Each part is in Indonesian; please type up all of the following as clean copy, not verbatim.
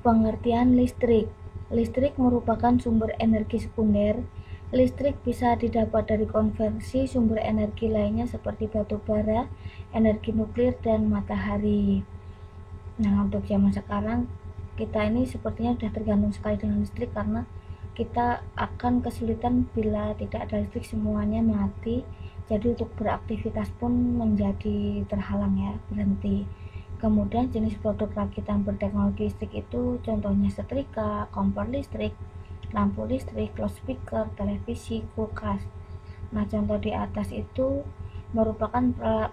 Pengertian listrik. Listrik merupakan sumber energi sekunder. Listrik bisa didapat dari konversi sumber energi lainnya seperti batu bara, energi nuklir, dan matahari. Nah, untuk zaman sekarang kita ini sepertinya sudah tergantung sekali dengan listrik karena kita akan kesulitan bila tidak ada listrik, semuanya mati. Jadi untuk beraktivitas pun menjadi terhalang ya, berhenti. Kemudian jenis produk rakitan berteknologi listrik itu contohnya setrika, kompor listrik, lampu listrik, loudspeaker, televisi, kulkas. Nah, contoh di atas itu merupakan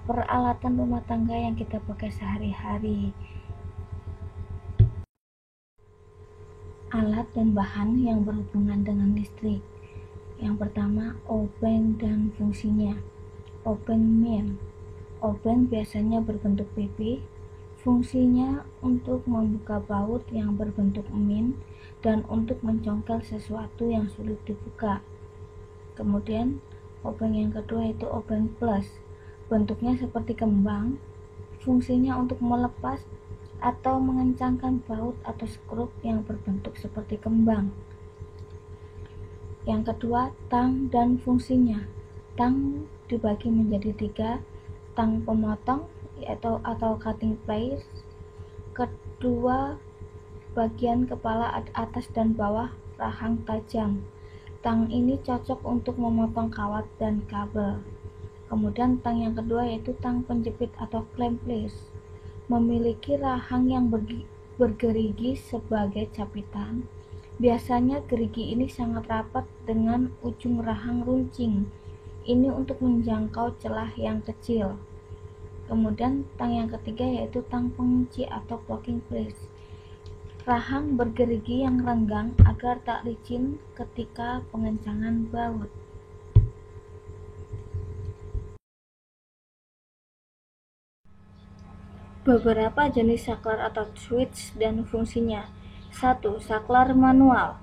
peralatan rumah tangga yang kita pakai sehari-hari. Alat dan bahan yang berhubungan dengan listrik. Yang pertama, obeng dan fungsinya. Obeng min. Obeng biasanya berbentuk pipi. Fungsinya untuk membuka baut yang berbentuk min dan untuk mencongkel sesuatu yang sulit dibuka. Kemudian, obeng yang kedua itu obeng plus. Bentuknya seperti kembang. Fungsinya untuk melepas atau mengencangkan baut atau skrup yang berbentuk seperti kembang. Yang kedua, tang dan fungsinya. Tang dibagi menjadi 3, tang pemotong atau cutting pliers. Kedua, bagian kepala atas dan bawah rahang tajam. Tang ini cocok untuk memotong kawat dan kabel. Kemudian tang yang kedua yaitu tang penjepit atau clamp pliers. Memiliki rahang yang bergerigi sebagai capitan. Biasanya gerigi ini sangat rapat dengan ujung rahang runcing. Ini untuk menjangkau celah yang kecil. Kemudian tang yang ketiga yaitu tang pengunci atau blocking pliers. Rahang bergerigi yang renggang agar tak licin ketika pengencangan baut. Beberapa jenis saklar atau switch dan fungsinya. 1. Saklar manual.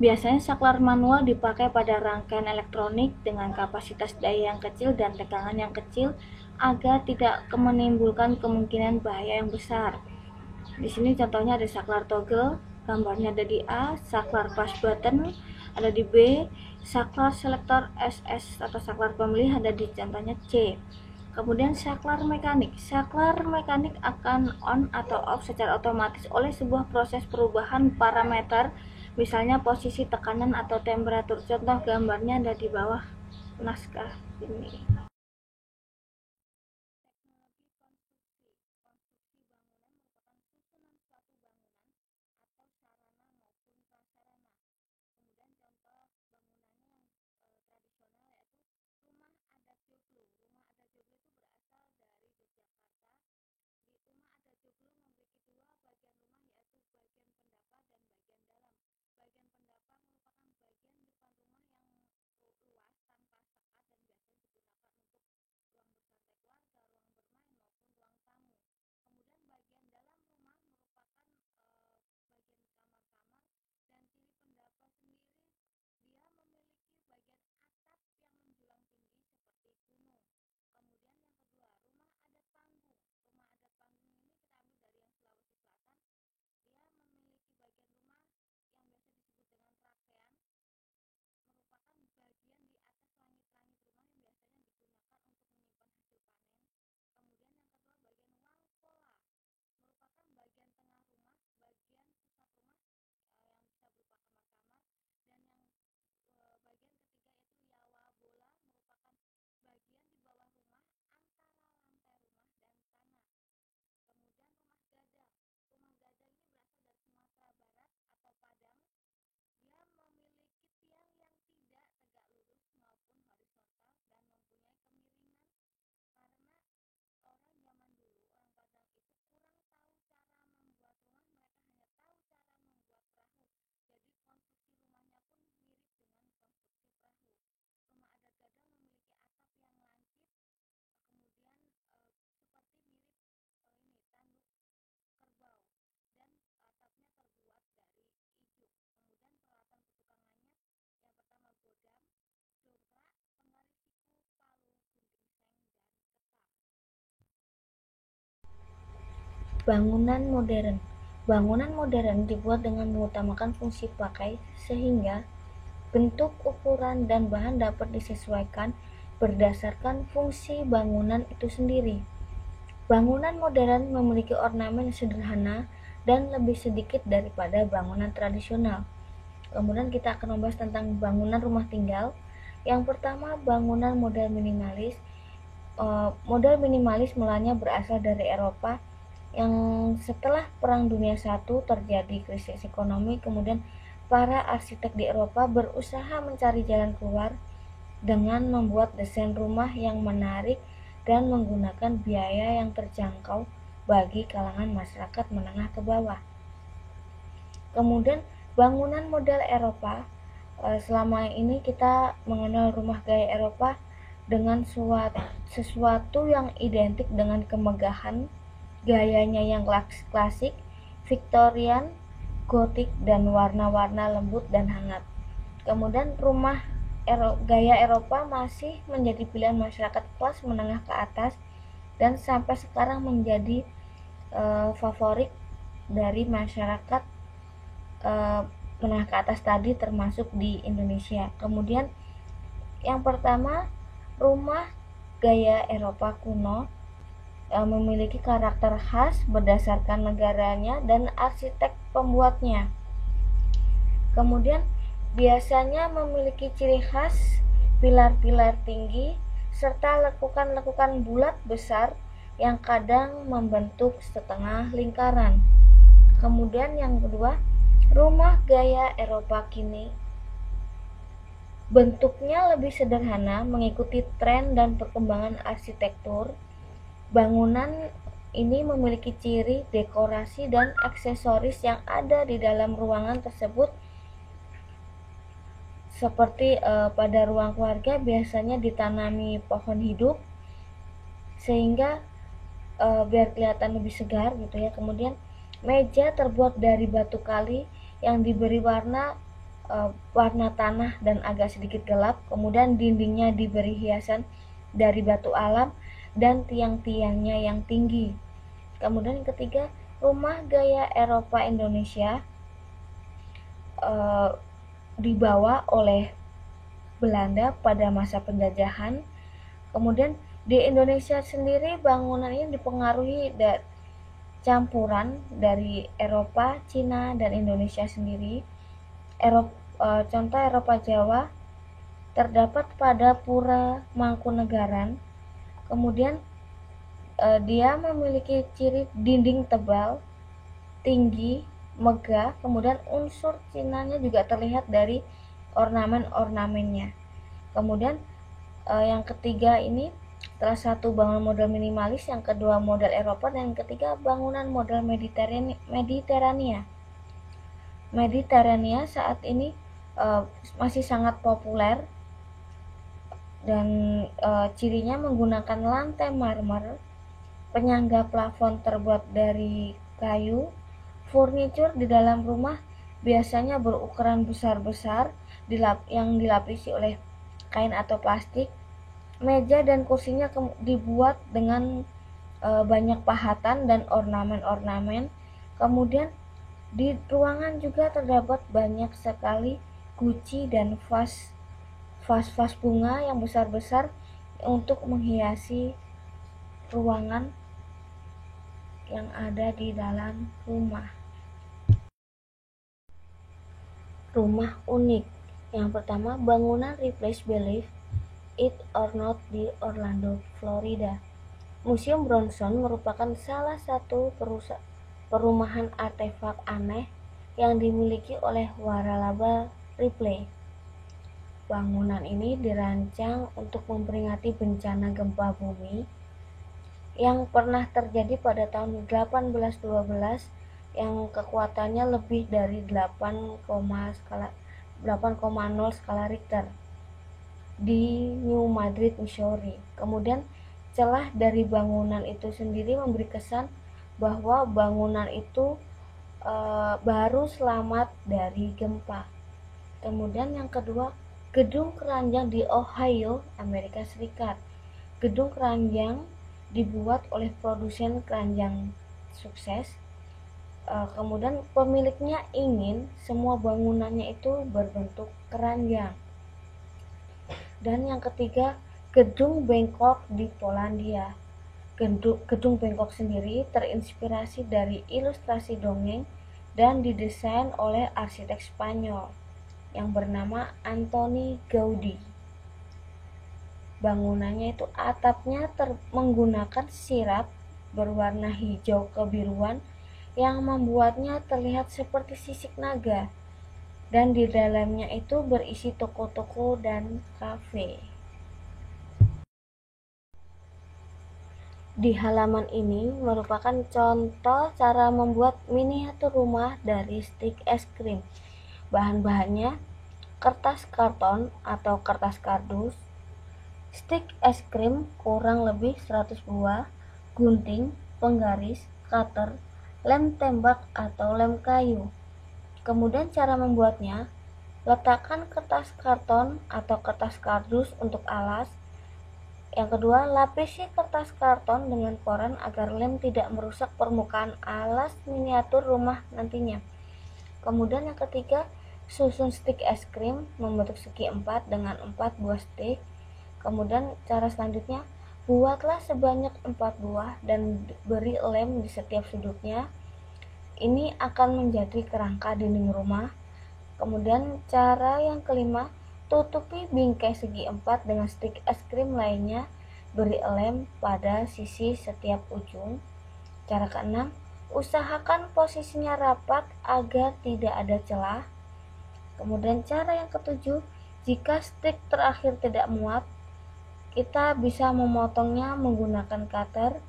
Biasanya saklar manual dipakai pada rangkaian elektronik dengan kapasitas daya yang kecil dan tegangan yang kecil agar tidak menimbulkan kemungkinan bahaya yang besar. Di sini contohnya ada saklar toggle, gambarnya ada di A, saklar push button ada di B, saklar selektor SS atau saklar pemilih ada di contohnya C. Kemudian saklar mekanik. Saklar mekanik akan on atau off secara otomatis oleh sebuah proses perubahan parameter, misalnya posisi tekanan atau temperatur. Contoh gambarnya ada di bawah naskah ini. Bangunan modern. Bangunan modern dibuat dengan mengutamakan fungsi pakai sehingga bentuk, ukuran, dan bahan dapat disesuaikan berdasarkan fungsi bangunan itu sendiri. Bangunan modern memiliki ornamen sederhana dan lebih sedikit daripada bangunan tradisional. Kemudian kita akan membahas tentang bangunan rumah tinggal. Yang pertama, bangunan model minimalis. Model minimalis mulanya berasal dari Eropa yang setelah Perang Dunia I terjadi krisis ekonomi, kemudian para arsitek di Eropa berusaha mencari jalan keluar dengan membuat desain rumah yang menarik dan menggunakan biaya yang terjangkau bagi kalangan masyarakat menengah ke bawah. Kemudian bangunan model Eropa, selama ini kita mengenal rumah gaya Eropa dengan sesuatu yang identik dengan kemegahan, gayanya yang klasik, Victorian, Gothic, dan warna-warna lembut dan hangat. Kemudian rumah gaya Eropa masih menjadi pilihan masyarakat kelas menengah ke atas dan sampai sekarang menjadi favorit dari masyarakat menengah ke atas tadi, termasuk di Indonesia. Kemudian yang pertama, rumah gaya Eropa kuno memiliki karakter khas berdasarkan negaranya dan arsitek pembuatnya. Kemudian biasanya memiliki ciri khas pilar-pilar tinggi serta lekukan-lekukan bulat besar yang kadang membentuk setengah lingkaran. Kemudian yang kedua, rumah gaya Eropa kini bentuknya lebih sederhana mengikuti tren dan perkembangan arsitektur. Bangunan ini memiliki ciri, dekorasi, dan aksesoris yang ada di dalam ruangan tersebut. Seperti pada ruang keluarga biasanya ditanami pohon hidup sehingga biar kelihatan lebih segar gitu ya. Kemudian meja terbuat dari batu kali yang diberi warna tanah dan agak sedikit gelap. Kemudian dindingnya diberi hiasan dari batu alam dan tiang-tiangnya yang tinggi. Kemudian yang ketiga, rumah gaya Eropa Indonesia dibawa oleh Belanda pada masa penjajahan. Kemudian di Indonesia sendiri bangunan ini dipengaruhi campuran dari Eropa, Cina, dan Indonesia sendiri. Contoh Eropa Jawa terdapat pada Pura Mangkunegaran. Kemudian dia memiliki ciri dinding tebal, tinggi, megah. Kemudian unsur Cinanya juga terlihat dari ornamen-ornamennya. Kemudian yang ketiga ini salah satu bangunan model minimalis, yang kedua model Eropa, dan yang ketiga bangunan model Mediterania. Mediterania saat ini masih sangat populer dan cirinya menggunakan lantai marmer, penyangga plafon terbuat dari kayu, furnitur di dalam rumah biasanya berukuran besar-besar yang dilapisi oleh kain atau plastik. Meja dan kursinya dibuat dengan banyak pahatan dan ornamen-ornamen. Kemudian di ruangan juga terdapat banyak sekali guci dan vas bunga yang besar-besar untuk menghiasi ruangan yang ada di dalam rumah. Rumah unik. Yang pertama, bangunan Ripley's Believe It or Not di Orlando, Florida. Museum Bronson merupakan salah satu perumahan artefak aneh yang dimiliki oleh waralaba Ripley. Bangunan ini dirancang untuk memperingati bencana gempa bumi yang pernah terjadi pada tahun 1812 yang kekuatannya lebih dari 8,0 skala Richter di New Madrid, Missouri. Kemudian celah dari bangunan itu sendiri memberi kesan bahwa bangunan itu baru selamat dari gempa. Kemudian yang kedua, gedung keranjang di Ohio, Amerika Serikat. Gedung keranjang dibuat oleh produsen keranjang sukses Kemudian pemiliknya ingin semua bangunannya itu berbentuk keranjang. Dan yang ketiga, gedung bengkok di Polandia. Gedung bengkok sendiri terinspirasi dari ilustrasi dongeng dan didesain oleh arsitek Spanyol yang bernama Antoni Gaudi. Bangunannya itu atapnya menggunakan sirap berwarna hijau kebiruan yang membuatnya terlihat seperti sisik naga, dan di dalamnya itu berisi toko-toko dan kafe. Di halaman ini merupakan contoh cara membuat miniatur rumah dari stik es krim. Bahan-bahannya kertas karton atau kertas kardus, stik es krim kurang lebih 100 buah, gunting, penggaris, cutter, lem tembak atau lem kayu. Kemudian cara membuatnya, letakkan kertas karton atau kertas kardus untuk alas. Yang kedua, lapisi kertas karton dengan koran agar lem tidak merusak permukaan alas miniatur rumah nantinya. Kemudian yang ketiga, susun stik es krim membentuk segi 4 dengan 4 buah stik. Kemudian cara selanjutnya, buatlah sebanyak 4 buah dan beri lem di setiap sudutnya. Ini akan menjadi kerangka dinding rumah. Kemudian cara yang kelima, tutupi bingkai segi 4 dengan stik es krim lainnya, beri lem pada sisi setiap ujung. Cara keenam, usahakan posisinya rapat agar tidak ada celah. Kemudian cara yang ketujuh, jika stik terakhir tidak muat, kita bisa memotongnya menggunakan cutter.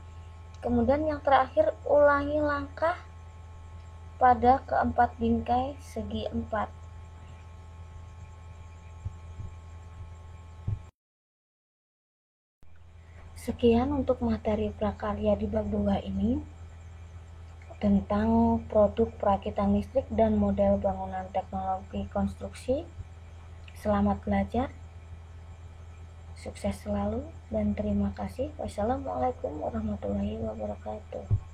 Kemudian yang terakhir, ulangi langkah pada keempat bingkai segi 4. Sekian untuk materi prakarya di bab 2 ini tentang produk perakitan listrik dan model bangunan teknologi konstruksi. Selamat belajar, sukses selalu, dan terima kasih. Wassalamualaikum warahmatullahi wabarakatuh.